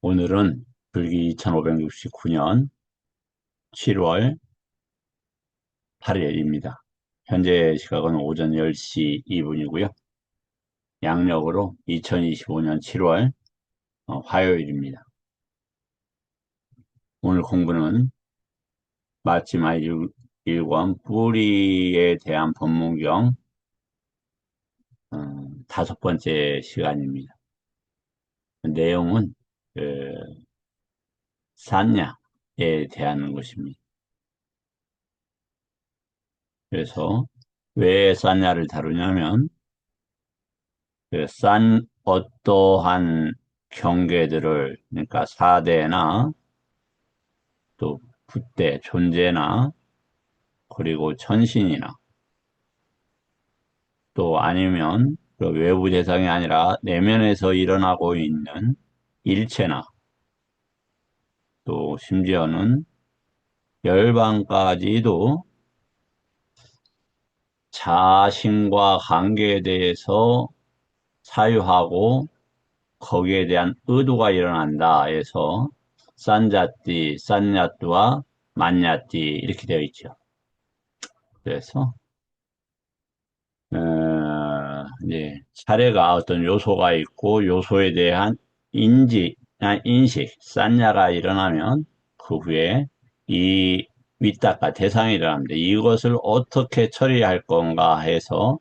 오늘은 불기 2569년 7월 8일입니다. 현재 시각은 오전 10시 2분이고요. 양력으로 2025년 7월 화요일입니다. 오늘 공부는 마지막 일권 뿌리에 대한 법문경 다섯 번째 시간입니다. 내용은 산야에 대한 것입니다. 그래서 왜 산야를 다루냐면 어떠한 경계들을, 그러니까 사대나 또 붓대, 존재나 그리고 천신이나 또 아니면 그 외부 대상이 아니라 내면에서 일어나고 있는 일체나 또 심지어는 열반까지도 자신과 관계에 대해서 사유하고 거기에 대한 의도가 일어난다 해서 산자띠, 산야띠와 만야띠 이렇게 되어 있죠. 그래서 이제 차례가 어떤 요소가 있고 요소에 대한 인식, 산야가 일어나면 그 후에 이 윗다가 대상이 일어납니다. 이것을 어떻게 처리할 건가 해서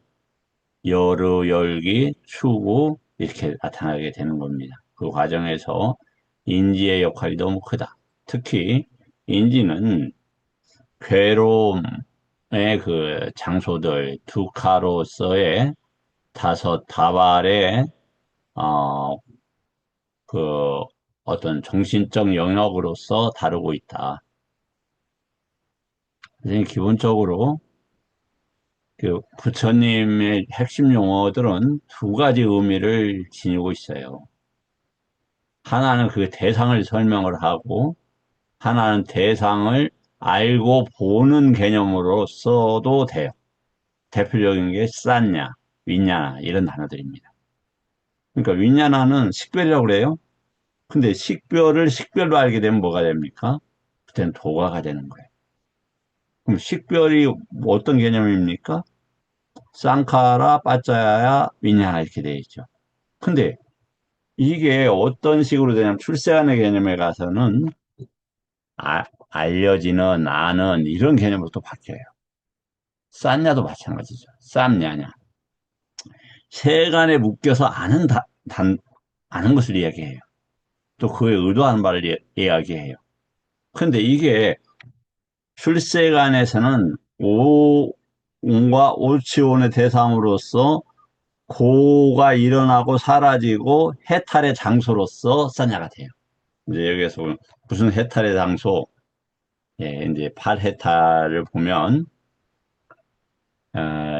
여르, 열기, 추구 이렇게 나타나게 되는 겁니다. 그 과정에서 인지의 역할이 너무 크다. 특히 인지는 괴로움의 그 장소들, 두카로서의 다섯 다발의 어, 그 어떤 정신적 영역으로서 다루고 있다. 그래서 기본적으로 그 부처님의 핵심 용어들은 두 가지 의미를 지니고 있어요. 하나는 그 대상을 설명을 하고 하나는 대상을 알고 보는 개념으로 써도 돼요. 대표적인 게 싼냐, 윈냐나 이런 단어들입니다. 그러니까 윈냐나는 식별이라고 그래요. 근데 식별을 식별로 알게 되면 뭐가 됩니까? 그때는 도가가 되는 거예요. 그럼 식별이 어떤 개념입니까? 쌍카라, 빠짜야, 윈냐나 이렇게 되어 있죠. 근데 이게 어떤 식으로 되냐면 출세하는 개념에 가서는 알려지는, 아는 이런 개념으로 또 바뀌어요. 쌌냐도 마찬가지죠. 쌈냐냐. 세간에 묶여서 아는 것을 이야기해요. 또 그에 의도하는 바를 이야기해요. 근데 이게 출세간에서는 오온과 오치온의 대상으로서 고가 일어나고 사라지고 해탈의 장소로서 쌌냐가 돼요. 이제 여기에서 무슨 해탈의 장소, 예, 이제 8해탈을 보면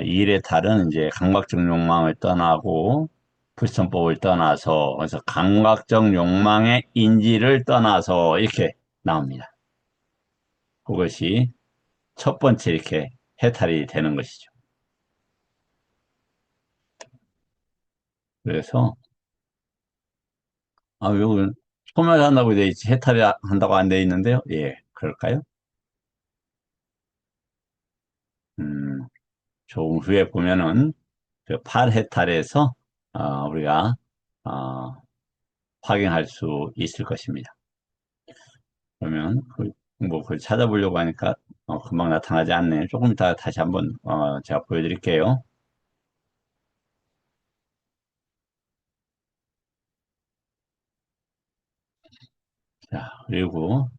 일의 탈은 이제 강박적 욕망을 떠나고 불선법을 떠나서 그래서 강박적 욕망의 인지를 떠나서 이렇게 나옵니다. 그것이 첫 번째 이렇게 해탈이 되는 것이죠. 그래서 여기 소멸한다고 돼 있지 해탈이 한다고 안 돼 있는데요. 예, 그럴까요? 음, 조금 후에 보면은 그 8해탈에서 우리가 어, 확인할 수 있을 것입니다. 그러면 그걸 찾아보려고 하니까 금방 나타나지 않네. 조금 이따 다시 한번 제가 보여드릴게요. 자, 그리고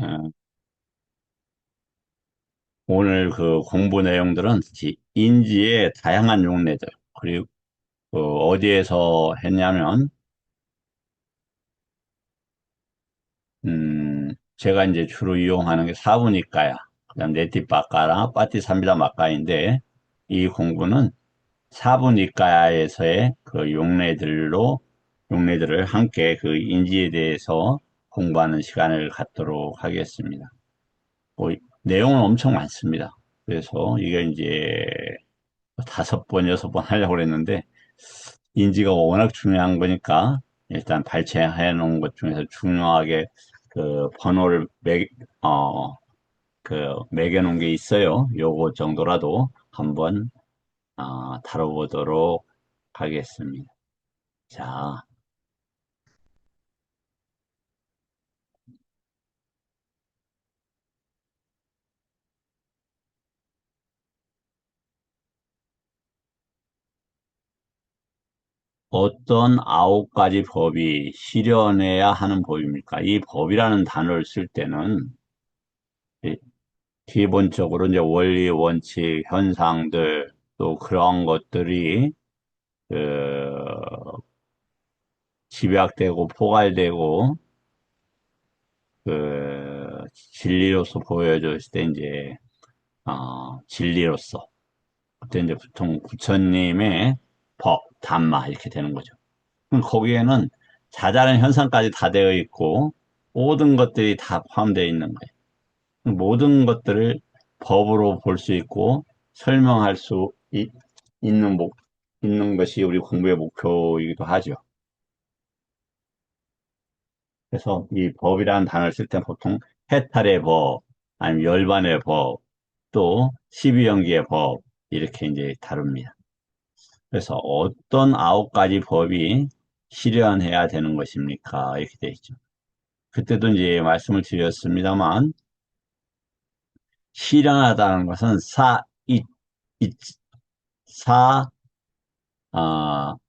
어, 오늘 그 공부 내용들은 인지의 다양한 용례들 그리고 어디에서 했냐면 제가 이제 주로 이용하는 게 사부니까야 그다음 네티빠까랑 빠티삼비다마까인데 이 공부는 사부니까에서의 그 용례들을 함께 그 인지에 대해서 공부하는 시간을 갖도록 하겠습니다. 뭐, 내용은 엄청 많습니다. 그래서 이게 이제 다섯 번, 여섯 번 하려고 그랬는데, 인지가 워낙 중요한 거니까, 일단 발췌해 놓은 것 중에서 중요하게 그 번호를 어, 매겨 놓은 게 있어요. 요거 정도라도 한번, 다뤄보도록 하겠습니다. 자, 어떤 아홉 가지 법이 실현해야 하는 법입니까? 이 법이라는 단어를 쓸 때는 이- 기본적으로 이제 원리, 원칙, 현상들 또 그런 것들이 그 집약되고 포괄되고 진리로서 보여졌을 때 이제 진리로서 그때 이제 보통 부처님의 법, 담마 이렇게 되는 거죠. 그럼 거기에는 자잘한 현상까지 다 되어 있고 모든 것들이 다 포함되어 있는 거예요. 모든 것들을 법으로 볼 수 있고 설명할 수 있는 있는 것이 우리 공부의 목표이기도 하죠. 그래서 이 법이라는 단어를 쓸 때 보통 해탈의 법, 아니면 열반의 법, 또 십이연기의 법 이렇게 이제 다룹니다. 그래서 어떤 아홉 가지 법이 실현해야 되는 것입니까? 이렇게 되어 있죠. 그때도 이제 말씀을 드렸습니다만 실현하다는 것은 이, 사,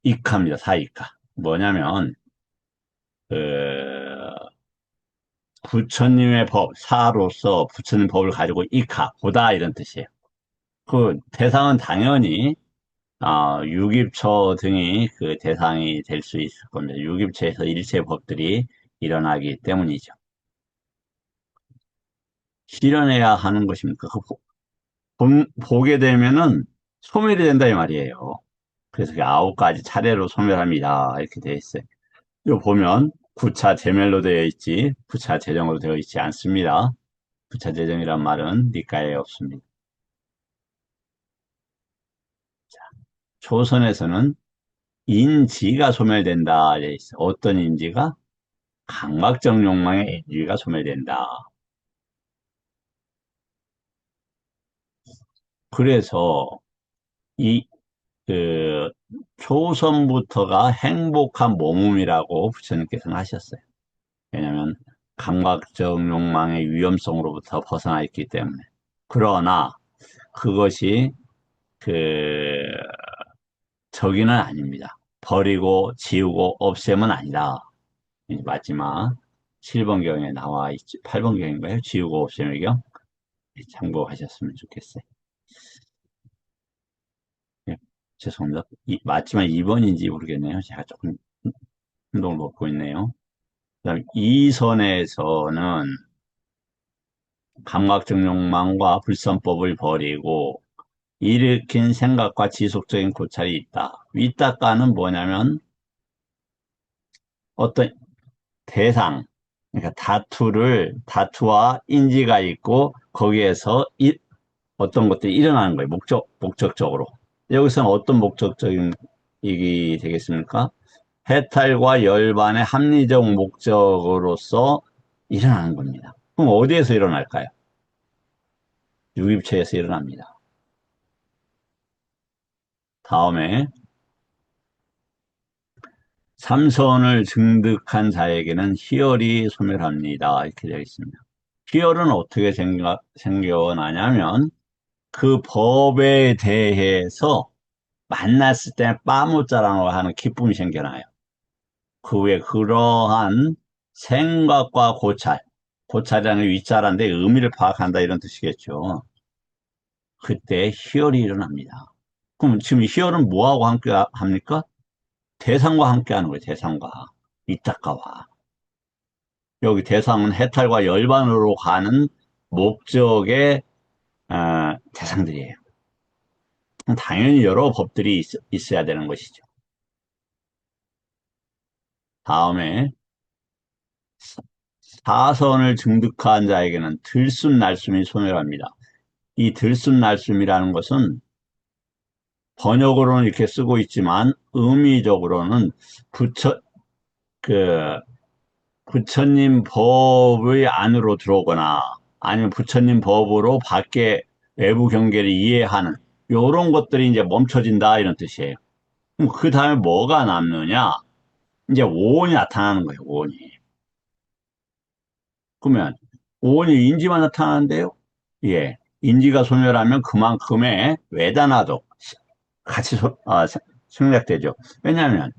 익합니다. 사익화. 뭐냐면 그 부처님의 법, 사로서 부처님 법을 가지고 익하, 보다 이런 뜻이에요. 그 대상은 당연히 유깁처 등이 그 대상이 될 수 있을 겁니다. 유깁처에서 일체 법들이 일어나기 때문이죠. 실현해야 하는 것입니까? 보게 되면은 소멸이 된다 이 말이에요. 그래서 그 아홉 가지 차례로 소멸합니다. 이렇게 되어 있어요. 이거 보면 구차 제멸로 되어 있지 부차 제정으로 되어 있지 않습니다. 부차 제정이란 말은 니까에 없습니다. 조선에서는 인지가 소멸된다. 되어 있어. 어떤 인지가? 강박적 욕망의 인지가 소멸된다. 그래서 이 그 초선부터가 행복한 몸음이라고 부처님께서는 하셨어요. 왜냐하면 감각적 욕망의 위험성으로부터 벗어나 있기 때문에. 그러나 그것이 그 저기는 아닙니다. 버리고 지우고 없애면 아니다. 마지막 7번 경에 나와 있지. 8번 경인가요? 지우고 없애는 경 참고하셨으면 좋겠어요. 예, 죄송합니다. 마지막 2번인지 모르겠네요. 제가 조금 행동을 먹고 있네요. 그다음 이선에서는 감각적 욕망과 불선법을 버리고 일으킨 생각과 지속적인 고찰이 있다. 위탁가는 뭐냐면 어떤 대상, 그러니까 다투와 인지가 있고 거기에서 어떤 것들이 일어나는 거예요. 목적적으로. 여기서는 어떤 목적적인 얘기 되겠습니까? 해탈과 열반의 합리적 목적으로서 일어나는 겁니다. 그럼 어디에서 일어날까요? 유입체에서 일어납니다. 다음에 삼선을 증득한 자에게는 희열이 소멸합니다. 이렇게 되어 있습니다. 희열은 어떻게 생겨나냐면 그 법에 대해서 만났을 때 빠무짜라고 하는 기쁨이 생겨나요. 그 후에 그러한 생각과 고찰이라는 위자란데 의미를 파악한다 이런 뜻이겠죠. 그때 희열이 일어납니다. 그럼 지금 희열은 뭐하고 함께 합니까? 대상과 함께 하는 거예요. 대상과. 위탁가와. 여기 대상은 해탈과 열반으로 가는 목적의 대상들이에요. 당연히 여러 법들이 있어야 되는 것이죠. 다음에 사선을 증득한 자에게는 들숨날숨이 소멸합니다. 이 들숨날숨이라는 것은 번역으로는 이렇게 쓰고 있지만 의미적으로는 부처 그 부처님 법의 안으로 들어오거나 아니면 부처님 법으로 밖에 외부 경계를 이해하는 요런 것들이 이제 멈춰진다 이런 뜻이에요. 그럼 그 다음에 뭐가 남느냐? 이제 오온이 나타나는 거예요. 오온이. 그러면 오온이 인지만 나타나는데요. 예. 인지가 소멸하면 그만큼의 외다나도 같이 생략되죠. 왜냐하면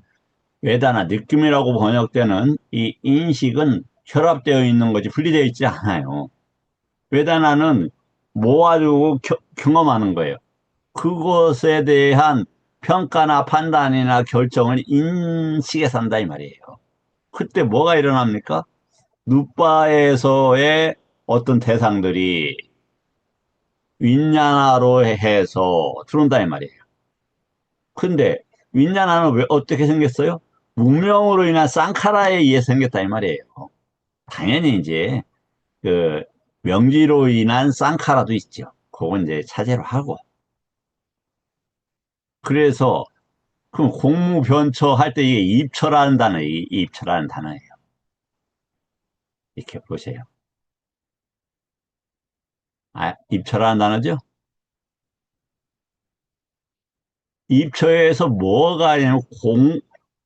외다나 느낌이라고 번역되는 이 인식은 결합되어 있는 거지 분리되어 있지 않아요. 외다나는 모아주고 경험하는 거예요. 그것에 대한 평가나 판단이나 결정을 인식에서 한다 이 말이에요. 그때 뭐가 일어납니까? 누바에서의 어떤 대상들이 윈냐나로 해서 들어온다 이 말이에요. 근데 윈냐나는 왜 어떻게 생겼어요? 무명으로 인한 쌍카라에 의해 생겼다 이 말이에요. 당연히 이제 그 명지로 인한 쌍카라도 있죠. 그건 이제 차제로 하고. 그래서 그 공무변처 할 때 이게 입처라는 단어, 입처라는 단어예요. 이렇게 보세요. 아, 입처라는 단어죠? 입처에서 뭐가 아니면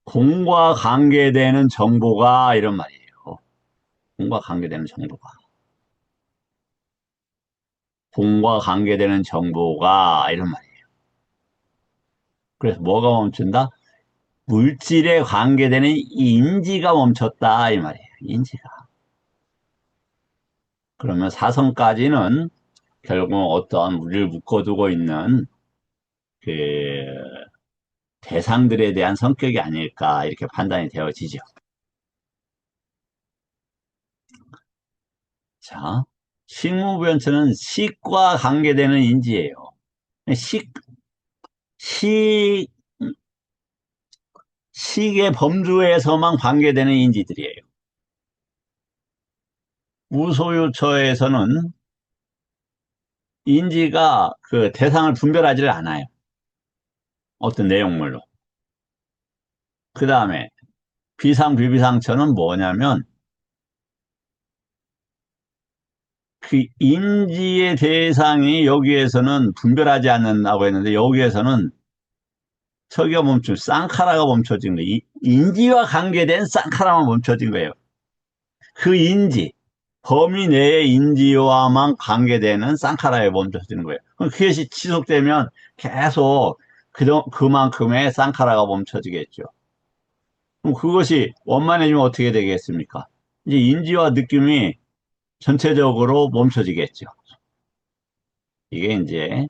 공과 관계되는 정보가 이런 말이에요. 공과 관계되는 정보가. 공과 관계되는 정보가 이런 말이에요. 그래서 뭐가 멈춘다? 물질에 관계되는 인지가 멈췄다 이 말이에요. 인지가. 그러면 사성까지는 결국 어떠한 우리를 묶어두고 있는 그 대상들에 대한 성격이 아닐까 이렇게 판단이 되어지죠. 자, 식무변처는 식과 관계되는 인지예요. 식, 식, 식의 범주에서만 관계되는 인지들이에요. 무소유처에서는 인지가 그 대상을 분별하지를 않아요. 어떤 내용물로. 그 다음에 비상비비상처는 뭐냐면 그 인지의 대상이 여기에서는 분별하지 않는다고 했는데 여기에서는 저기가 멈춘 쌍카라가 멈춰진 거예요. 인지와 관계된 쌍카라만 멈춰진 거예요. 그 인지, 범위 내의 인지와만 관계되는 쌍카라에 멈춰지는 거예요. 그럼 그것이 지속되면 계속 그만큼의 쌍카라가 멈춰지겠죠. 그럼 그것이 원만해지면 어떻게 되겠습니까? 이제 인지와 느낌이 전체적으로 멈춰지겠죠. 이게 이제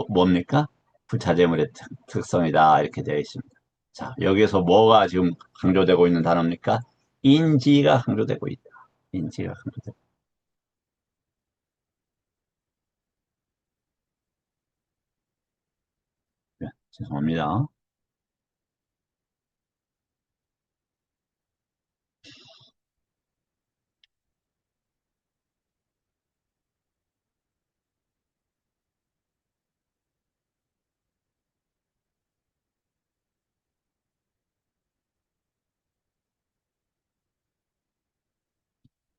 뭡니까? 부차재물의 특성이다. 이렇게 되어 있습니다. 자, 여기서 뭐가 지금 강조되고 있는 단어입니까? 인지가 강조되고 있다. 인지가 강조되고. 네, 죄송합니다.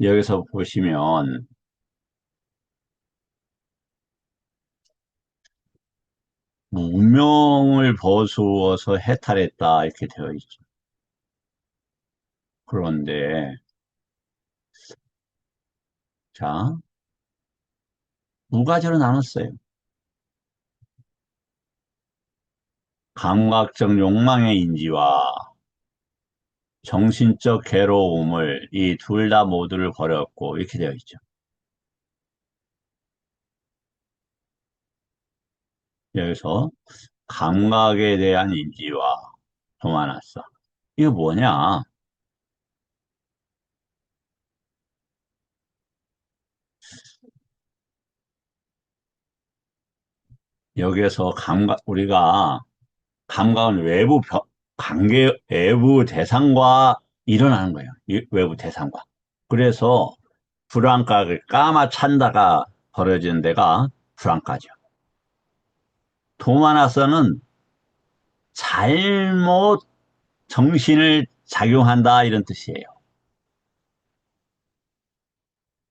여기서 보시면 무명을 버수어서 해탈했다. 이렇게 되어 있죠. 그런데, 자, 두 가지로 나눴어요. 감각적 욕망의 인지와 정신적 괴로움을 이 둘 다 모두를 버렸고 이렇게 되어 있죠. 여기서 감각에 대한 인지와 도마났어. 이거 뭐냐? 여기에서 우리가 감각은 외부 대상과 일어나는 거예요. 외부 대상과. 그래서 불안각을 까마찬다가 벌어지는 데가 불안까죠. 도마나서는 잘못 정신을 작용한다 이런 뜻이에요.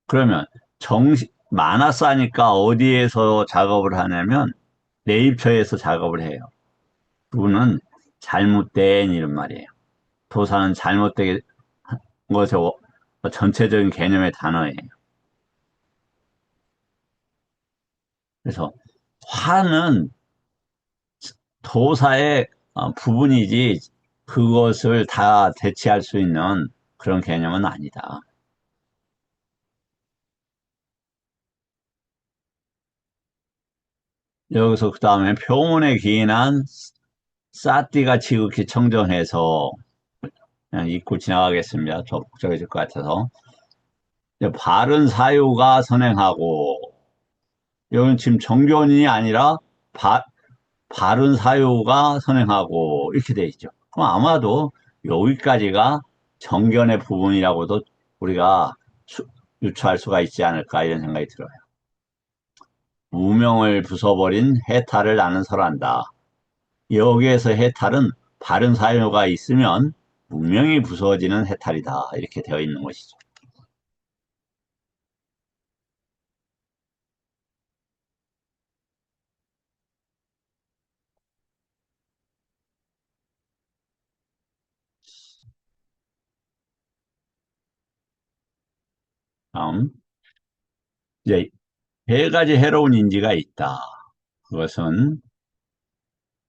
그러면 마나스 하니까 어디에서 작업을 하냐면 내입처에서 작업을 해요. 그거는 잘못된 이런 말이에요. 도사는 잘못된 것의 전체적인 개념의 단어예요. 그래서 화는 도사의 부분이지 그것을 다 대체할 수 있는 그런 개념은 아니다. 여기서 그 다음에 표문에 기인한 싸띠가 지극히 청정해서 그냥 잊고 지나가겠습니다. 더 복잡해질 것 같아서. 바른 사유가 선행하고, 여기는 지금 정견이 아니라 바른 사유가 선행하고, 이렇게 돼 있죠. 그럼 아마도 여기까지가 정견의 부분이라고도 우리가 유추할 수가 있지 않을까, 이런 생각이 들어요. 무명을 부숴버린 해탈을 나는 설한다. 여기에서 해탈은 바른 사유가 있으면 무명이 부서지는 해탈이다. 이렇게 되어 있는 것이죠. 다음, 이제 세 가지 해로운 인지가 있다. 그것은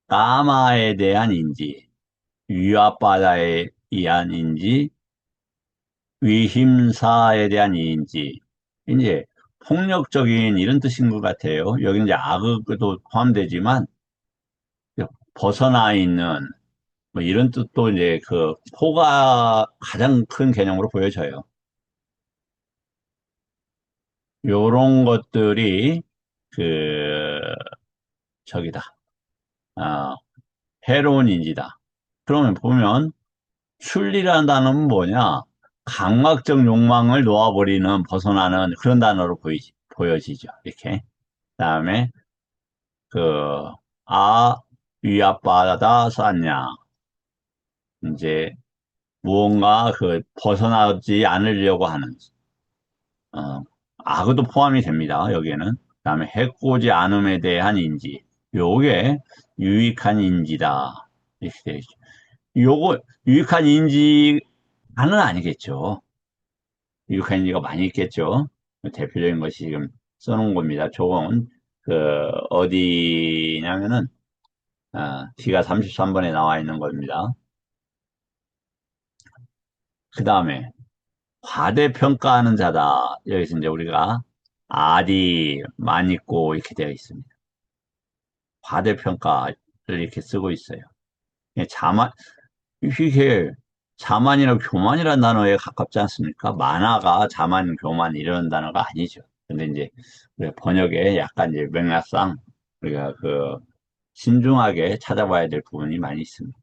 까마에 대한 인지, 위압바다에 의한 인지, 위힘사에 대한 인지. 이제 폭력적인 이런 뜻인 것 같아요. 여기 이제 악의도 포함되지만 벗어나 있는 뭐 이런 뜻도 이제 그 포가 가장 큰 개념으로 보여져요. 요런 것들이 그 저기다. 아, 해로운 인지다. 그러면 보면 출리라는 단어는 뭐냐? 강박적 욕망을 놓아버리는 벗어나는 그런 단어로 보여지죠. 이렇게. 그다음에 그 위압받아 쌌냐. 이제 무언가 그 벗어나지 않으려고 하는 어, 악의도 포함이 됩니다. 여기에는. 그다음에 해코지 않음에 대한 인지. 요게 유익한 인지다. 이렇게 되어 있죠. 요거 유익한 인지는 아니겠죠. 유익한 인지가 많이 있겠죠. 대표적인 것이 지금 써놓은 겁니다. 조금 그 어디냐면은 D가 33번에 나와 있는 겁니다. 그 다음에 과대평가하는 자다. 여기서 이제 우리가 아디, 많있고 이렇게 되어 있습니다. 과대평가를 이렇게 쓰고 있어요. 예, 이게 자만이나 교만이라는 단어에 가깝지 않습니까? 만화가 자만, 교만 이런 단어가 아니죠. 근데 이제 우리 번역에 약간 이제 맥락상 우리가 그 신중하게 찾아봐야 될 부분이 많이 있습니다.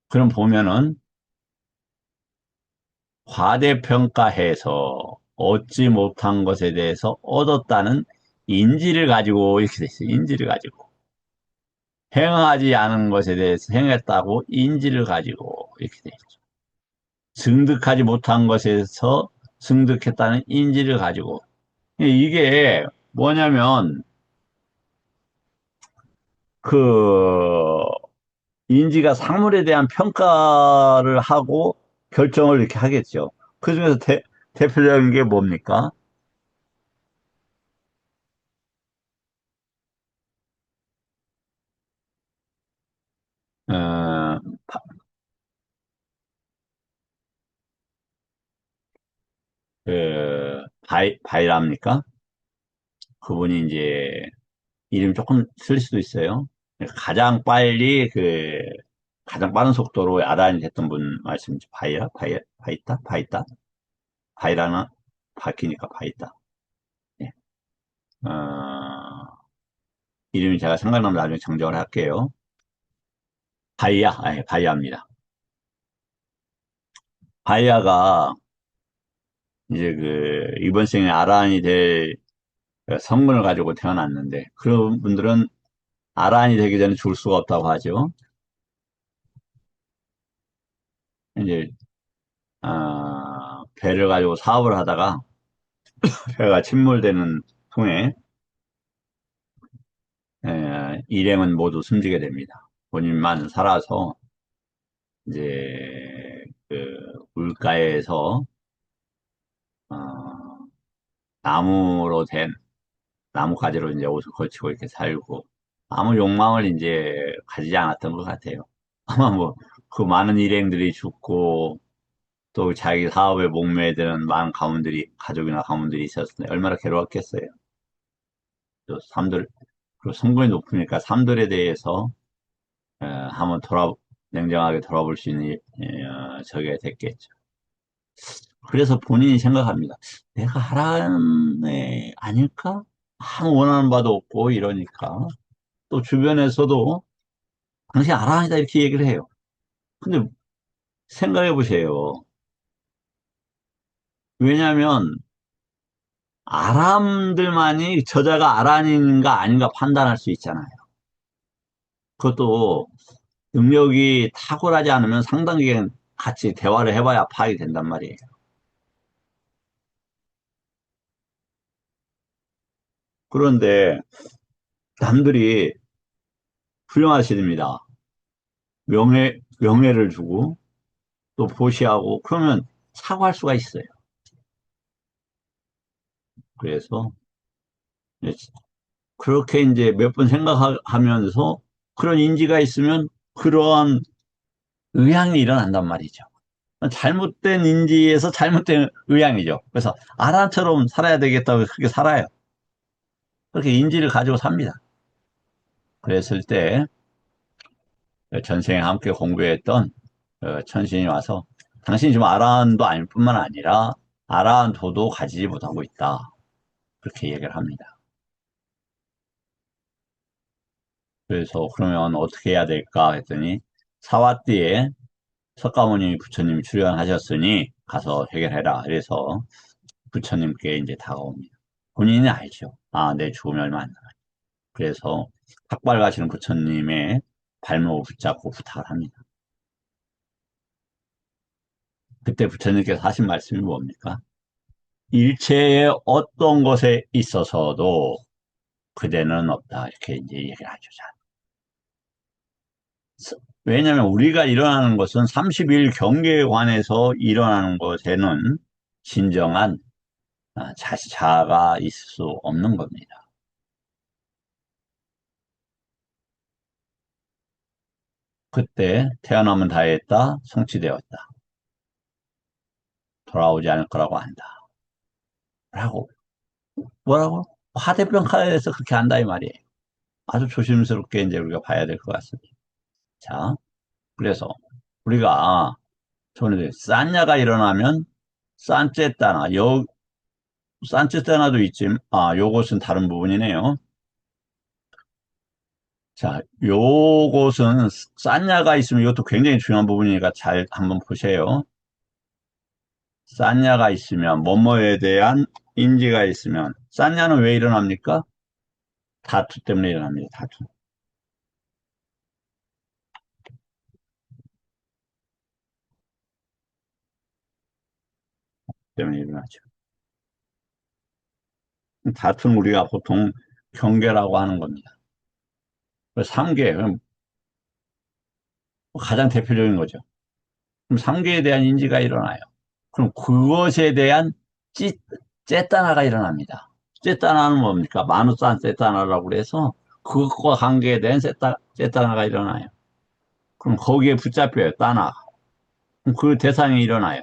그럼 보면은 과대평가해서 얻지 못한 것에 대해서 얻었다는 인지를 가지고 이렇게 돼 있어요. 인지를 가지고. 행하지 않은 것에 대해서 행했다고 인지를 가지고 이렇게 돼 있죠. 증득하지 못한 것에서 증득했다는 인지를 가지고. 이게 뭐냐면 그 인지가 사물에 대한 평가를 하고 결정을 이렇게 하겠죠. 그중에서 대표적인 게 뭡니까? 어, 바이랍니까? 그분이 이제 이름 조금 틀릴 수도 있어요. 가장 빨리 가장 빠른 속도로 야단이 됐던 분 말씀이죠. 바이다? 바이라나? 바뀌니까 바이다. 예. 어, 이름이 제가 생각나면 나중에 정정을 할게요. 바이아입니다. 바이아가 이제 이번 생에 아란이 될 성분을 가지고 태어났는데, 그런 분들은 아란이 되기 전에 줄 수가 없다고 하죠. 이제 배를 가지고 사업을 하다가 배가 침몰되는 통에 일행은 모두 숨지게 됩니다. 본인만 살아서 이제 그 물가에서 어, 나무로 된 나뭇가지로 이제 옷을 걸치고 이렇게 살고 아무 욕망을 이제 가지지 않았던 것 같아요. 아마 뭐 그 많은 일행들이 죽고 또 자기 사업에 목매야 되는 많은 가문들이 가족이나 가문들이 있었을 때 얼마나 괴로웠겠어요. 또 삶들 그리고 성분이 높으니까 삶들에 대해서 한번 냉정하게 돌아볼 수 있는 저게 됐겠죠. 그래서 본인이 생각합니다. 내가 하라는 애 아닐까? 아무 원하는 바도 없고 이러니까 또 주변에서도 당신 아라한이다 이렇게 얘기를 해요. 근데 생각해 보세요. 왜냐하면 아람들만이 저자가 아란인가 아닌가 판단할 수 있잖아요. 그것도 능력이 탁월하지 않으면 상당히 같이 대화를 해봐야 파악이 된단 말이에요. 그런데 남들이 훌륭하십니다. 명예를 주고 또 보시하고 그러면 사과할 수가 있어요. 그래서 이제 그렇게 이제 몇 번 생각하면서 그런 인지가 있으면 그러한 의향이 일어난단 말이죠. 잘못된 인지에서 잘못된 의향이죠. 그래서 아란처럼 살아야 되겠다고 그렇게 살아요. 그렇게 인지를 가지고 삽니다. 그랬을 때 전생에 함께 공부했던 천신이 와서 당신이 지금 아라한도 아닐 뿐만 아니라 아라한도도 가지지 못하고 있다. 그렇게 얘기를 합니다. 그래서 그러면 어떻게 해야 될까 했더니 사화띠에 석가모니 부처님이 출연하셨으니 가서 해결해라. 그래서 부처님께 이제 다가옵니다. 본인이 알죠. 아, 내 죽음이 얼마 안 남았다. 그래서 탁발 가시는 부처님의 발목을 붙잡고 부탁을 합니다. 그때 부처님께서 하신 말씀이 뭡니까? 일체의 어떤 것에 있어서도 그대는 없다. 이렇게 이제 얘기를 하죠. 왜냐하면 우리가 일어나는 것은 30일 경계에 관해서 일어나는 것에는 진정한 자가 있을 수 없는 겁니다. 그때 태어나면 다했다, 성취되었다. 돌아오지 않을 거라고 안다. 라고. 뭐라고? 화대병카에서 그렇게 한다 이 말이에요. 아주 조심스럽게 이제 우리가 봐야 될 것 같습니다. 자, 그래서 우리가 전에 싼야가 일어나면 싼째따나 싼째따나도 있지. 요것은 다른 부분이네요. 자, 요것은 싼야가 있으면 이것도 굉장히 중요한 부분이니까 잘 한번 보세요. 싼야가 있으면 뭐뭐에 대한 인지가 있으면 싼야는 왜 일어납니까? 다투 때문에 일어납니다. 다투 때문에 일어나죠. 다투는 우리가 보통 경계라고 하는 겁니다. 삼계 가장 대표적인 거죠. 그럼 삼계에 대한 인지가 일어나요. 그럼 그것에 대한 찌, 째따나가 일어납니다. 째따나는 뭡니까? 마누산 째따나라고 그래서 그것과 관계에 대한 째따나가 일어나요. 그럼 거기에 붙잡혀요. 따나. 그럼 그 대상이 일어나요.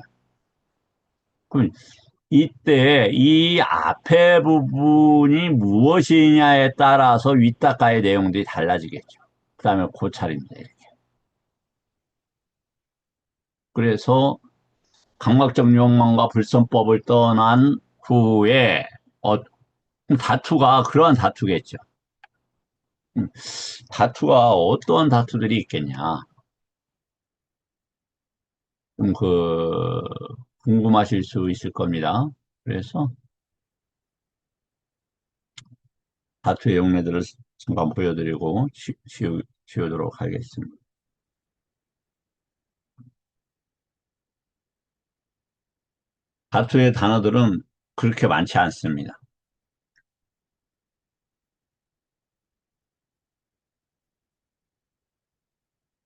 그럼 이때 이 앞에 부분이 무엇이냐에 따라서 윗닦아의 내용들이 달라지겠죠. 그 다음에 고찰입니다. 이렇게. 그래서 강박적 욕망과 불선법을 떠난 후에 다투가 그러한 다투겠죠. 음, 다투가 어떠한 다투들이 있겠냐. 궁금하실 수 있을 겁니다. 그래서 다투의 용례들을 한번 보여드리고 지우도록 하겠습니다. 다투의 단어들은 그렇게 많지 않습니다.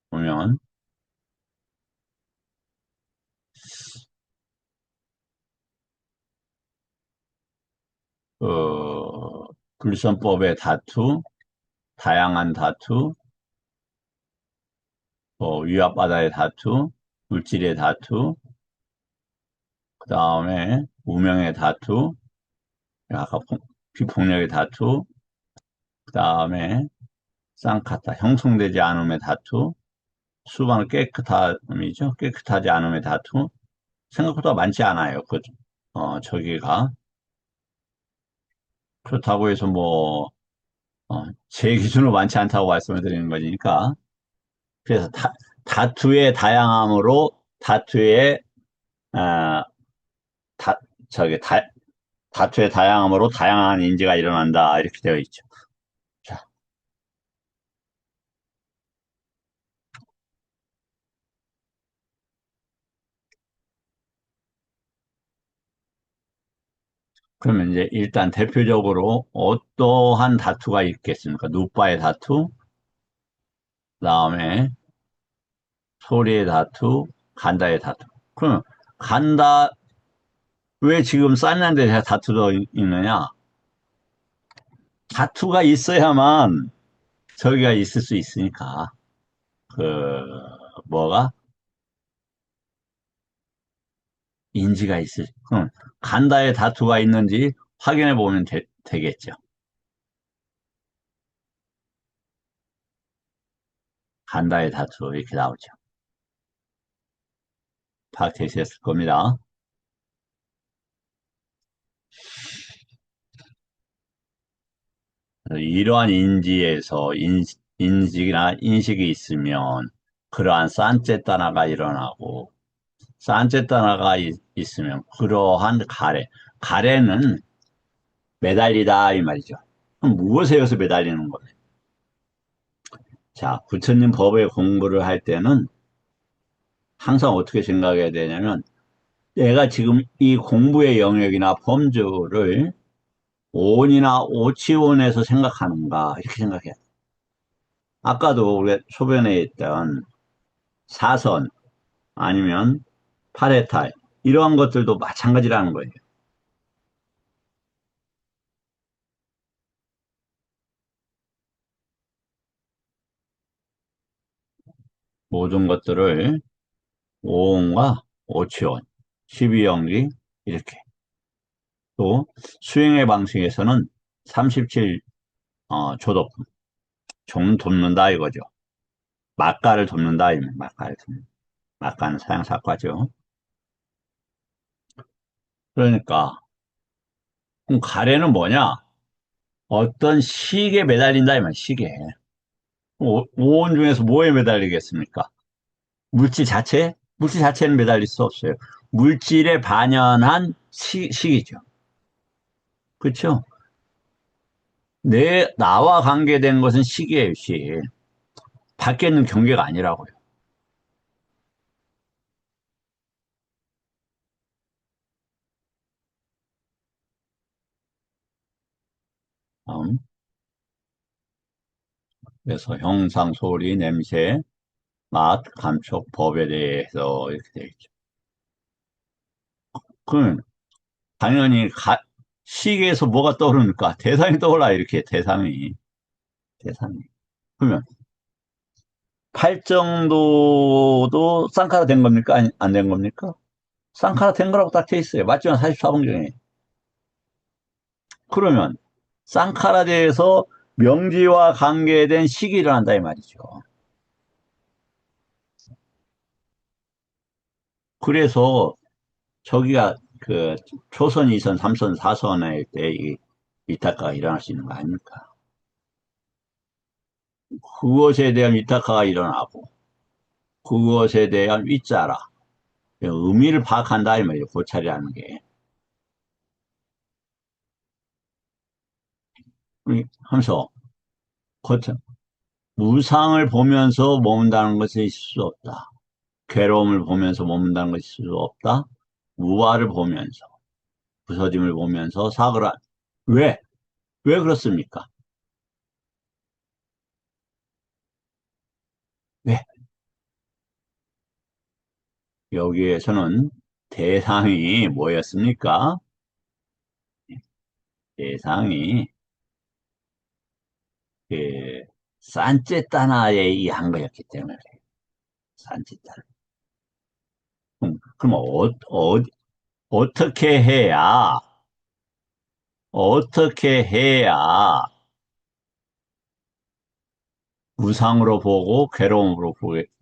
보면 불선법의 다투, 다양한 다투, 위압바다의 다투, 물질의 다투, 그 다음에 무명의 다투, 아까 비폭력의 다투, 그 다음에 쌍카타, 형성되지 않음의 다투, 수반은 깨끗함이죠. 깨끗하지 않음의 다투. 생각보다 많지 않아요. 저기가. 그렇다고 해서 제 기준으로 많지 않다고 말씀을 드리는 거니까. 그래서 다투의 다양함으로 다투의, 어, 다, 저기, 다투의 다양함으로 다양한 인지가 일어난다. 이렇게 되어 있죠. 자, 그러면 이제 일단 대표적으로 어떠한 다투가 있겠습니까? 누빠의 다투, 그다음에 소리의 다투, 간다의 다투. 그러면 간다, 왜 지금 쌌는데 다투도 있느냐? 다투가 있어야만 저기가 있을 수 있으니까. 그, 뭐가? 인지가 있을. 그럼 간다의 다투가 있는지 확인해 보면 되겠죠. 간다의 다투 이렇게 나오죠. 파악되셨을 겁니다. 이러한 인지에서 인식이나 인식이 있으면 그러한 산체따나가 일어나고 산체따나가 있으면 그러한 가래는 매달리다 이 말이죠. 그럼 무엇에 의해서 매달리는 거예요? 자, 부처님 법의 공부를 할 때는 항상 어떻게 생각해야 되냐면 내가 지금 이 공부의 영역이나 범주를 온이나 오치원에서 생각하는가 이렇게 생각해야 돼. 아까도 우리가 초변에 있던 사선 아니면 파레탈 이러한 것들도 마찬가지라는 거예요. 모든 것들을 오온과 오치원, 12영리 이렇게 또 수행의 방식에서는 37 조도품 종 돕는다 이거죠. 막가를 돕는다 막가를 돕는다. 막가는 사양사과죠. 그러니까 그럼 가래는 뭐냐? 어떤 식에 매달린다 이 말, 식에. 오온 중에서 뭐에 매달리겠습니까? 물질 자체? 물질 자체는 매달릴 수 없어요. 물질에 반연한 식이죠. 그렇죠? 나와 관계된 것은 식이에요, 식. 밖에 있는 경계가 아니라고요. 다음. 그래서 형상, 소리, 냄새, 맛, 감촉, 법에 대해서 이렇게 되어 있죠. 그럼 당연히 식에서 뭐가 떠오릅니까? 대상이 떠올라, 이렇게 대상이. 그러면 팔 정도도 쌍카라 된 겁니까? 안 된 겁니까? 쌍카라 된 거라고 딱 돼 있어요. 맞지만 44번 중에. 그러면 쌍카라대에서 명지와 관계된 식이 일어난다 이 말이죠. 그래서 저기가 그 초선, 2선, 3선, 4선일 때 이타카가 일어날 수 있는 거 아닙니까? 그것에 대한 이타카가 일어나고 그것에 대한 위자라 의미를 파악한다 이 말이죠. 고찰이라는 게. 하면서 거쳐. 무상을 보면서 머문다는 것이 있을 수 없다. 괴로움을 보면서 머문다는 것이 있을 수 없다. 무아를 보면서, 부서짐을 보면서 사그라. 왜? 왜 그렇습니까? 왜? 여기에서는 대상이 뭐였습니까? 대상이 그 산체타나에 의한 거였기 때문에 그래요. 산체타나. 그럼 어떻게 해야 어떻게 해야 무상으로 보고 괴로움으로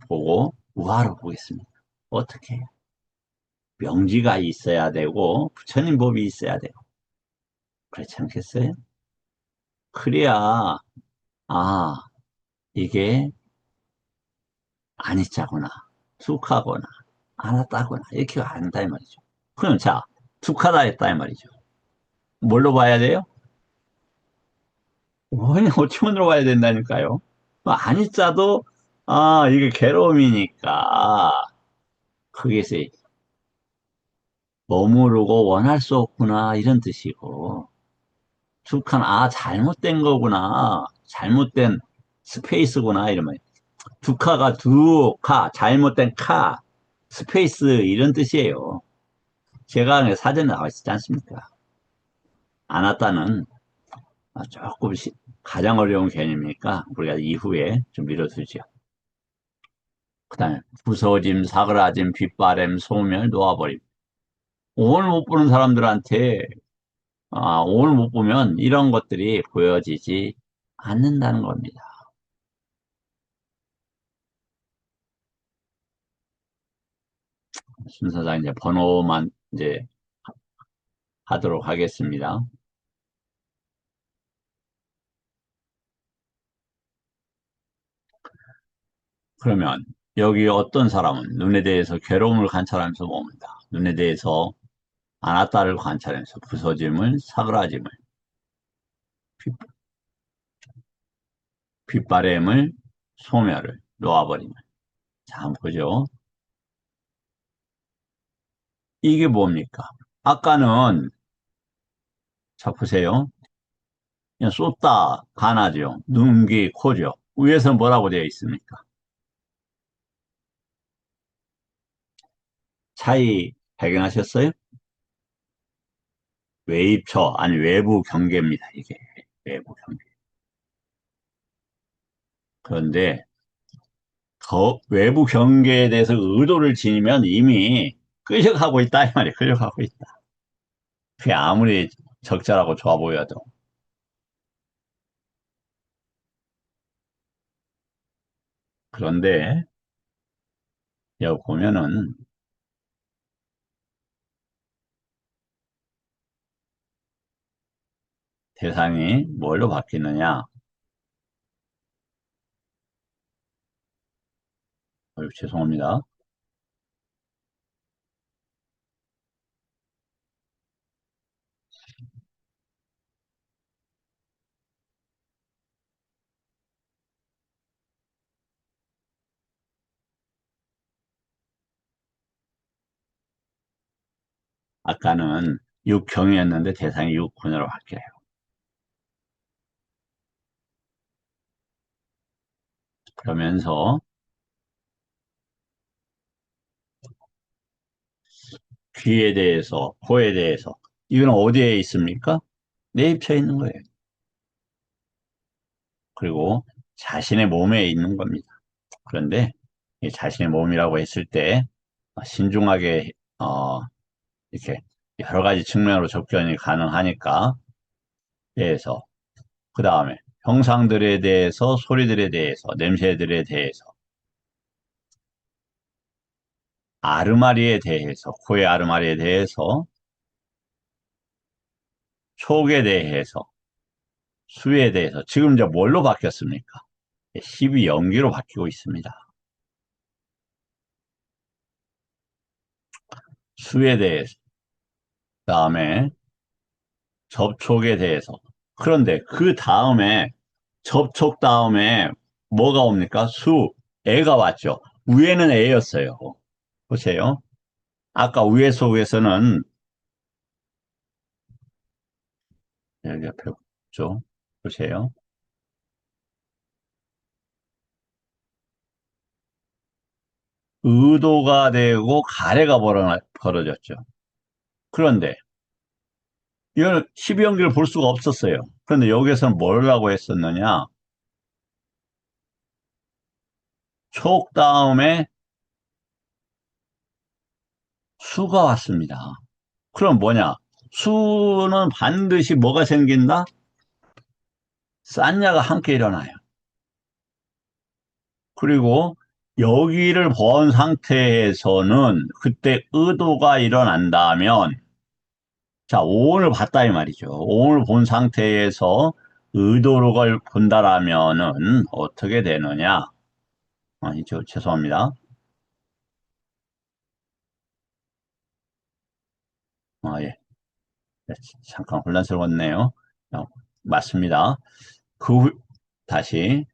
보고 우화로 보겠습니다. 어떻게 해요? 명지가 있어야 되고 부처님 법이 있어야 돼요. 그렇지 않겠어요? 그래야 아 이게 아니짜구나 툭하거나 안았다거나 이렇게 안다 이 말이죠. 그럼 자 툭하다 했다 이 말이죠. 뭘로 봐야 돼요? 그냥 오치문으로 봐야 된다니까요. 아니짜도 이게 괴로움이니까 거기서 머무르고 원할 수 없구나 이런 뜻이고 툭한 잘못된 거구나 잘못된 스페이스구나 이러면 두카가 두카 잘못된 카 스페이스 이런 뜻이에요. 제가 사전에 나와 있지 않습니까? 아나타는 조금 가장 어려운 개념이니까 우리가 이후에 좀 미뤄두죠. 그다음에 부서짐, 사그라짐, 빗바람, 소멸, 놓아버림. 오늘 못 보는 사람들한테 오늘 못 보면 이런 것들이 보여지지 않는다는 겁니다. 순서상 이제 번호만 이제 하도록 하겠습니다. 그러면 여기 어떤 사람은 눈에 대해서 괴로움을 관찰하면서 봅니다. 눈에 대해서 아나타를 관찰하면서 부서짐을, 사그라짐을, 빗- 빗바램을, 소멸을 놓아버림을. 자, 한번 보죠. 이게 뭡니까? 아까는 자 보세요. 그냥 쏟다, 가나죠. 눈, 귀, 코죠. 위에서는 뭐라고 되어 있습니까? 차이 발견하셨어요? 외입처, 아니 외부 경계입니다. 이게 외부 경계. 그런데 외부 경계에 대해서 의도를 지니면 이미 끌려가고 있다 이 말이에요. 끌려가고 있다. 그게 아무리 적절하고 좋아 보여도. 그런데 여기 보면은 대상이 뭘로 바뀌느냐? 죄송합니다. 아까는 육경이었는데 대상이 육군으로 바뀌어요. 그러면서 귀에 대해서, 코에 대해서 이건 어디에 있습니까? 내입처에 있는 거예요. 그리고 자신의 몸에 있는 겁니다. 그런데 이 자신의 몸이라고 했을 때 신중하게 이렇게 여러 가지 측면으로 접견이 가능하니까 대해서 그 다음에 형상들에 대해서 소리들에 대해서 냄새들에 대해서 아르마리에 대해서 코의 아르마리에 대해서 촉에 대해서 수에 대해서 지금 이제 뭘로 바뀌었습니까? 12 연기로 바뀌고 있습니다. 수에 대해서 그다음에 접촉에 대해서 그런데 그 다음에 접촉 다음에 뭐가 옵니까? 애가 왔죠. 위에는 애였어요. 보세요. 아까 위에 속에서는 여기 옆에 없죠. 보세요. 의도가 되고 가래가 벌어졌죠. 그런데 이걸 12연기를 볼 수가 없었어요. 그런데 여기서는 뭐라고 했었느냐? 촉 다음에 수가 왔습니다. 그럼 뭐냐? 수는 반드시 뭐가 생긴다? 싼냐가 함께 일어나요. 그리고 여기를 본 상태에서는 그때 의도가 일어난다면, 자, 오온을 봤다 이 말이죠. 오온을 본 상태에서 의도를 본다라면은 어떻게 되느냐? 아니죠. 죄송합니다. 예. 네, 잠깐 혼란스러웠네요. 어, 맞습니다. 다시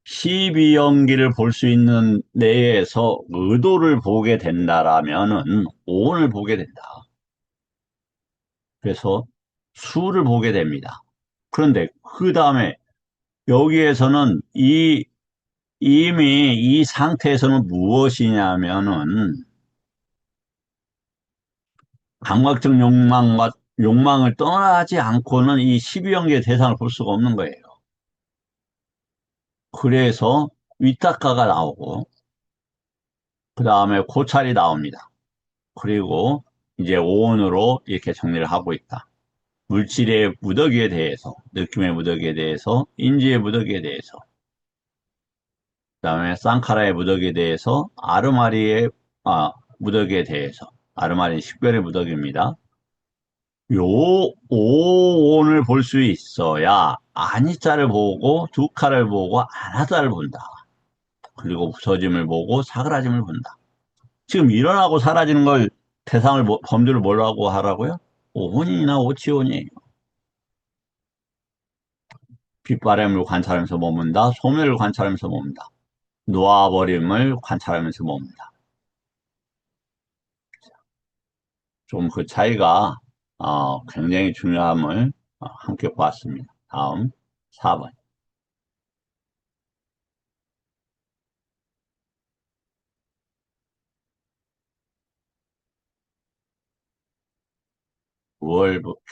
12연기를 볼 수 있는 내에서 의도를 보게 된다라면은 오온을 보게 된다. 그래서 수를 보게 됩니다. 그런데 그 다음에 여기에서는 이미 이 상태에서는 무엇이냐면은 감각적 욕망을 떠나지 않고는 이 12연계의 대상을 볼 수가 없는 거예요. 그래서 위탁가가 나오고 그 다음에 고찰이 나옵니다. 그리고 이제 오온으로 이렇게 정리를 하고 있다. 물질의 무더기에 대해서, 느낌의 무더기에 대해서, 인지의 무더기에 대해서, 그다음에 쌍카라의 무더기에 대해서, 무더기에 대해서, 아르마리 식별의 무더기입니다. 요 오온을 볼 수 있어야 아니자를 보고 두카를 보고 아나자를 본다. 그리고 부서짐을 보고 사그라짐을 본다. 지금 일어나고 사라지는 걸 대상을 범주를 뭐라고 하라고요? 오온이나 오치온이에요. 빗바람을 관찰하면서 머문다. 소멸을 관찰하면서 머문다. 놓아버림을 관찰하면서 머문다. 좀 그 차이가 굉장히 중요함을 함께 보았습니다. 다음 4번.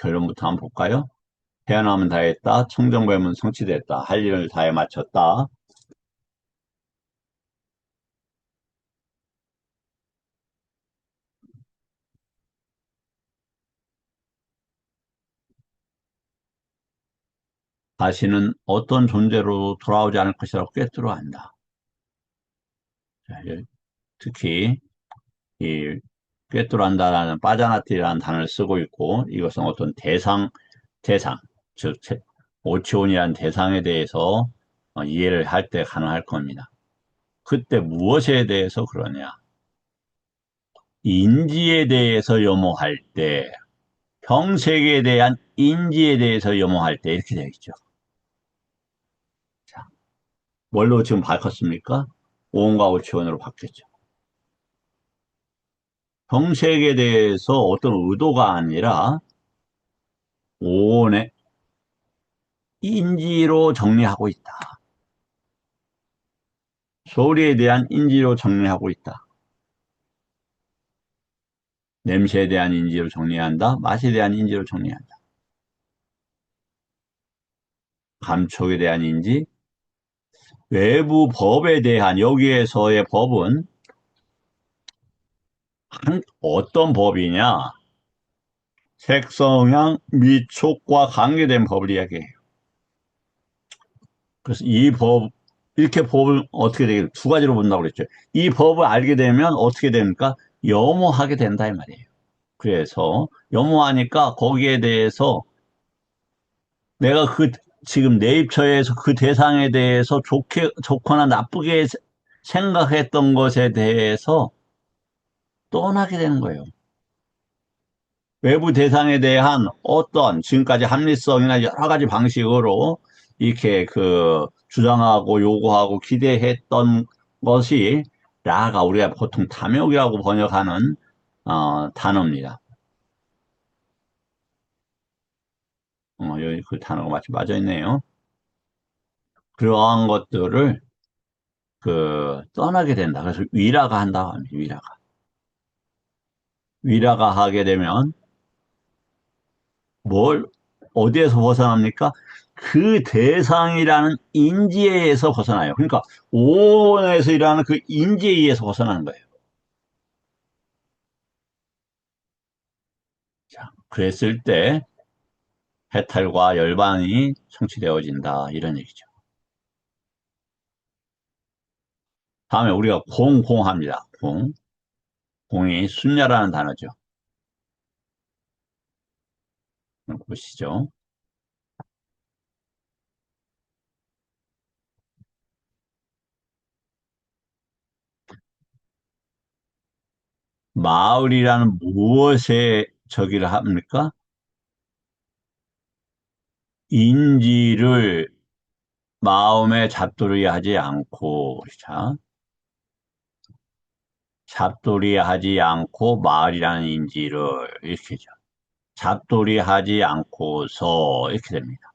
결론부터 한번 볼까요? 태어나면 다했다. 청정배문 성취됐다. 할 일을 다해 마쳤다. 다시는 어떤 존재로 돌아오지 않을 것이라고 꿰뚫어 안다. 특히 이 꿰뚫어한다라는 빠자나티라는 단어를 쓰고 있고 이것은 어떤 대상, 즉 오치온이라는 대상에 대해서 이해를 할 때 가능할 겁니다. 그때 무엇에 대해서 그러냐? 인지에 대해서 염호할 때, 형색에 대한 인지에 대해서 염호할 때 이렇게 되어 있죠. 자, 뭘로 지금 바꿨습니까? 오온과 오치온으로 바뀌었죠. 형색에 대해서 어떤 의도가 아니라 오온의 인지로 정리하고 있다. 소리에 대한 인지로 정리하고 있다. 냄새에 대한 인지로 정리한다. 맛에 대한 인지로 정리한다. 감촉에 대한 인지, 외부 법에 대한 여기에서의 법은 어떤 법이냐? 색성향, 미촉과 관계된 법을 이야기해요. 그래서 이렇게 법을 어떻게 되겠 두 가지로 본다고 그랬죠. 이 법을 알게 되면 어떻게 됩니까? 염호하게 된다 이 말이에요. 그래서 염호하니까 거기에 대해서 내가 지금 내 입처에서 그 대상에 대해서 좋거나 나쁘게 생각했던 것에 대해서 떠나게 되는 거예요. 외부 대상에 대한 어떤 지금까지 합리성이나 여러 가지 방식으로 이렇게 그 주장하고 요구하고 기대했던 것이 라가 우리가 보통 탐욕이라고 번역하는 단어입니다. 여기 그 단어가 마치 맞아 있네요. 그러한 것들을 그 떠나게 된다. 그래서 위라가 한다고 합니다. 위라가. 위라가 하게 되면 뭘 어디에서 벗어납니까? 그 대상이라는 인지에서 벗어나요. 그러니까 오온에서 일하는 그 인지에 의해서 벗어나는 거예요. 자, 그랬을 때 해탈과 열반이 성취되어진다. 이런 얘기죠. 다음에 우리가 공공합니다. 공. 공이 순야라는 단어죠. 보시죠. 마을이라는 무엇에 저기를 합니까? 인지를 마음에 잡돌이 하지 않고, 자, 잡돌이 하지 않고 마을이라는 인지를 이렇게죠. 잡돌이 하지 않고서 이렇게 됩니다.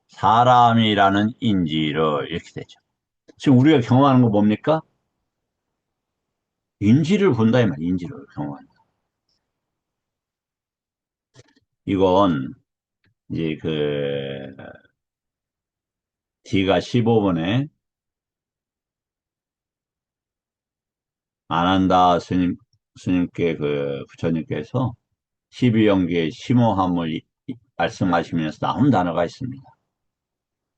사람이라는 인지를 이렇게 되죠. 지금 우리가 경험하는 거 뭡니까? 인지를 본다 이 말이야. 인지를 경험한다. 이건 이제 그 D가 15번에 안 한다 스님께 그 부처님께서 12연계의 심오함을 말씀하시면서 나온 단어가 있습니다.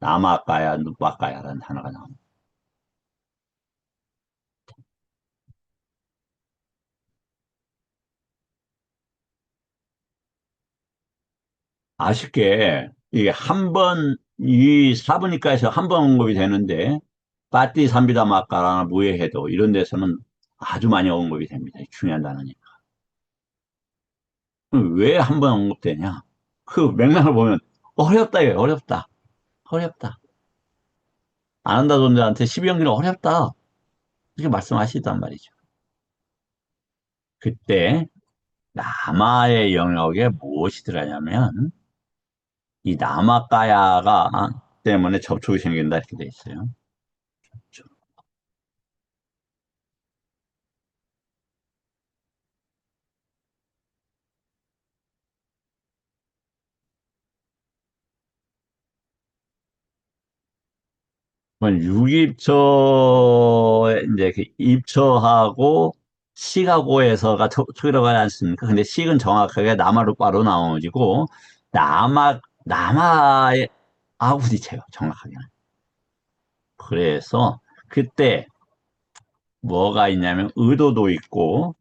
남아까야, 누빠까야라는 단어가 나옵니다. 아쉽게 이게 한 번, 이 사부니까에서 한 번 언급이 되는데, 빠띠 삼비다 마까라나 무예해도 이런 데서는 아주 많이 언급이 됩니다. 중요한 단어니까. 왜 한 번 언급되냐? 그 맥락을 보면 어렵다, 이거예요. 어렵다. 어렵다. 안 한다 존재한테 12연기는 어렵다. 이렇게 말씀하시단 말이죠. 그때 남아의 영역에 무엇이 들어가냐면 이 남아가야가 때문에 접촉이 생긴다 이렇게 돼 있어요. 육입처에 이제 그 입처하고 식하고에서가 들어가지 않습니까? 근데 식은 정확하게 남아루빠로 나오지고 남아의 하고 부딪혀요. 정확하게는. 그래서 그때 뭐가 있냐면 의도도 있고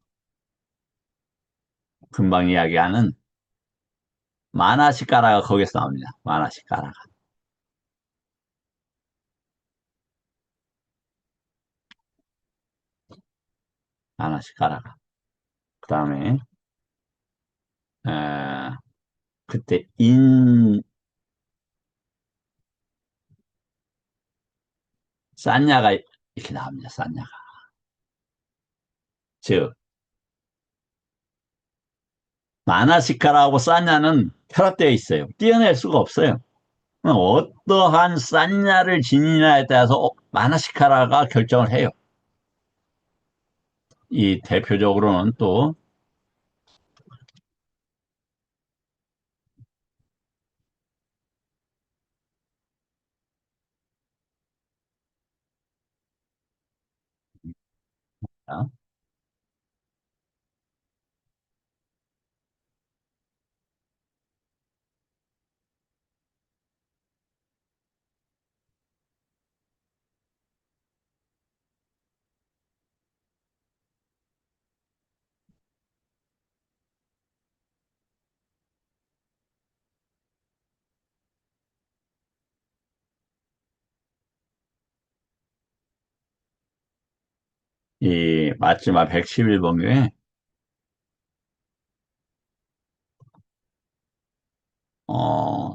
금방 이야기하는 마나시까라가 거기서 나옵니다. 마나시까라가. 마나시까라가. 그 다음에 그때 산야가 이렇게 나옵니다. 산야가. 즉 마나시카라고 산야는 결합되어 있어요. 떼어낼 수가 없어요. 어떠한 산야를 지니냐에 따라서 마나시카라가 결정을 해요. 이 대표적으로는 또 이 마지막 111번경에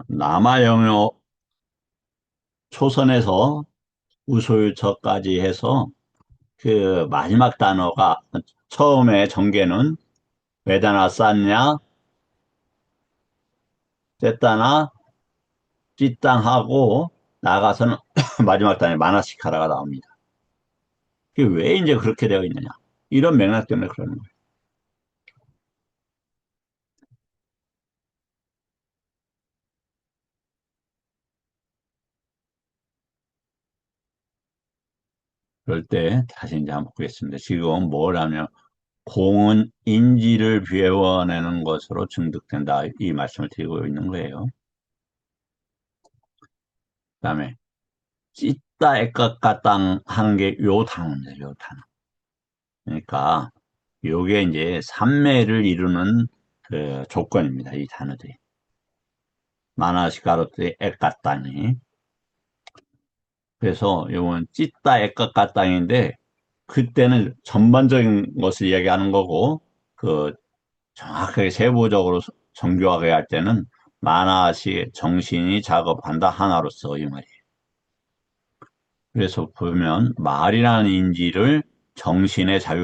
남아 영역 초선에서 우소유처까지 해서 그 마지막 단어가 처음에 전개는 외다나 쌌냐, 쨌다나, 찌땅하고 나가서는 마지막 단어에 마나시카라가 나옵니다. 그게 왜 이제 그렇게 되어 있느냐. 이런 맥락 때문에 그러는 거예요. 그럴 때 다시 이제 한번 보겠습니다. 지금 뭘 하면 공은 인지를 배워내는 것으로 증득된다. 이 말씀을 드리고 있는 거예요. 그다음에 찢다 애깍까땅 하는 게 요 단어입니다. 요 단어. 그러니까 요게 이제 삼매를 이루는 그 조건입니다. 이 단어들이. 마나시카르트 애까땅이. 그래서 요건 찢다 애깍까땅인데 그때는 전반적인 것을 이야기하는 거고 그 정확하게 세부적으로 정교하게 할 때는 만화시 정신이 작업한다 하나로서 이 말이에요. 그래서 보면 말이라는 인지를 정신에 자,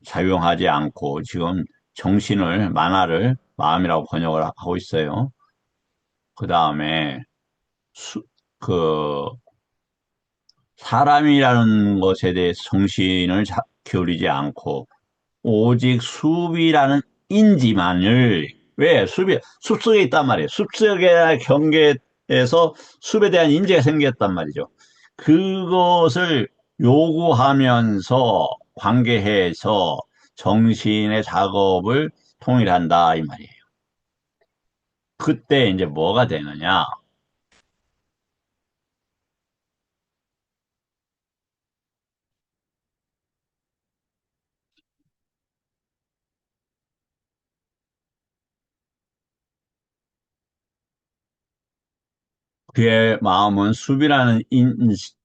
작용하지 않고 지금 정신을 만화를 마음이라고 번역을 하고 있어요. 그 다음에 그 사람이라는 것에 대해서 정신을 기울이지 않고 오직 숲이라는 인지만을 왜 숲속에 있단 말이에요. 숲속의 경계에서 숲에 대한 인지가 생겼단 말이죠. 그것을 요구하면서 관계해서 정신의 작업을 통일한다 이 말이에요. 그때 이제 뭐가 되느냐? 그의 마음은 숲이라는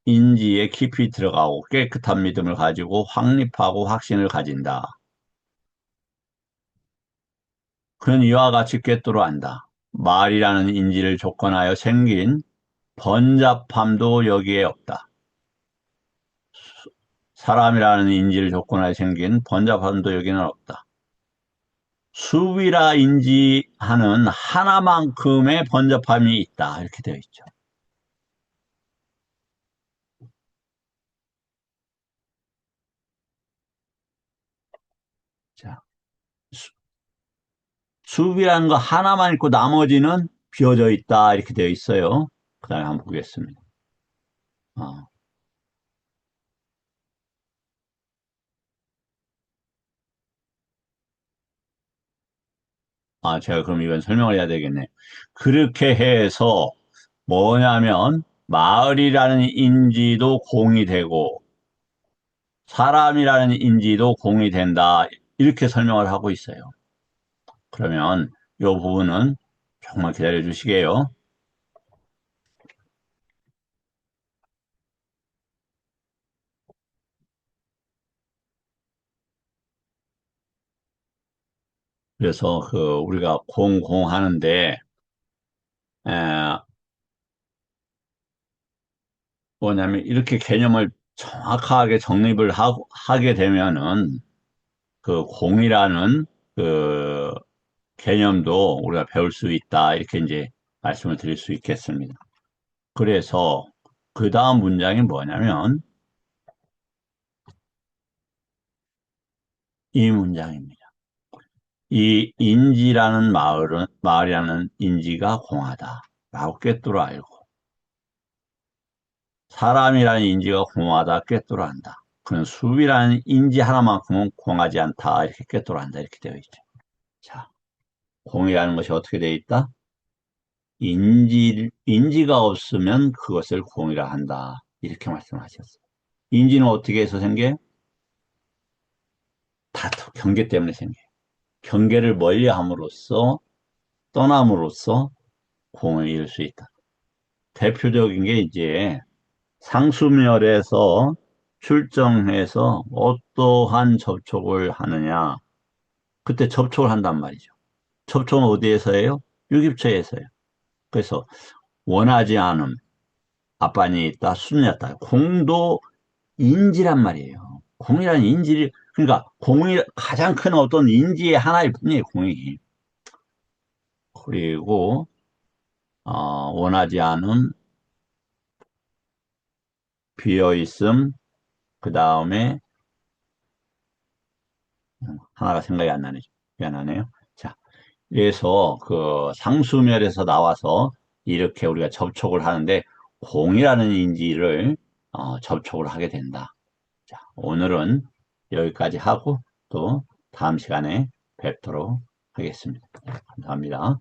인지에 깊이 들어가고 깨끗한 믿음을 가지고 확립하고 확신을 가진다. 그는 이와 같이 꿰뚫어 안다. 말이라는 인지를 조건하여 생긴 번잡함도 여기에 없다. 사람이라는 인지를 조건하여 생긴 번잡함도 여기는 없다. 수비라 인지하는 하나만큼의 번잡함이 있다. 이렇게 되어 있죠. 자, 수비라는 거 하나만 있고 나머지는 비어져 있다. 이렇게 되어 있어요. 그 다음에 한번 보겠습니다. 어. 제가 그럼 이건 설명을 해야 되겠네. 그렇게 해서 뭐냐면 마을이라는 인지도 공이 되고 사람이라는 인지도 공이 된다. 이렇게 설명을 하고 있어요. 그러면 이 부분은 조금만 기다려 주시게요. 그래서 그 우리가 공공 하는데 에, 뭐냐면 이렇게 개념을 정확하게 정립을 하게 되면은 그 공이라는 그 개념도 우리가 배울 수 있다. 이렇게 이제 말씀을 드릴 수 있겠습니다. 그래서 그 다음 문장이 뭐냐면 이 문장입니다. 이 인지라는 마을이라는 인지가 공하다. 라고 꿰뚫어 알고 사람이라는 인지가 공하다 꿰뚫어 안다. 그는 숲이라는 인지 하나만큼은 공하지 않다. 이렇게 꿰뚫어 안다. 이렇게 되어 있죠. 자, 공이라는 것이 어떻게 되어 있다? 인지가 없으면 그것을 공이라 한다. 이렇게 말씀하셨어요. 인지는 어떻게 해서 생겨요? 다투, 경계 때문에 생겨요. 경계를 멀리 함으로써, 떠남으로써 공을 이룰 수 있다. 대표적인 게 이제 상수멸에서 출정해서 어떠한 접촉을 하느냐. 그때 접촉을 한단 말이죠. 접촉은 어디에서 해요? 유깁처에서요. 그래서 원하지 않음. 아빠니 있다, 수는이 있다. 공도 인지란 말이에요. 공이란 인지를, 그러니까 공이 가장 큰 어떤 인지의 하나일 뿐이에요, 공이. 그리고, 원하지 않음, 비어있음, 그 다음에, 하나가 생각이 안 나네. 미안하네요. 자, 그래서 그 상수멸에서 나와서 이렇게 우리가 접촉을 하는데, 공이라는 인지를 접촉을 하게 된다. 자, 오늘은 여기까지 하고 또 다음 시간에 뵙도록 하겠습니다. 감사합니다.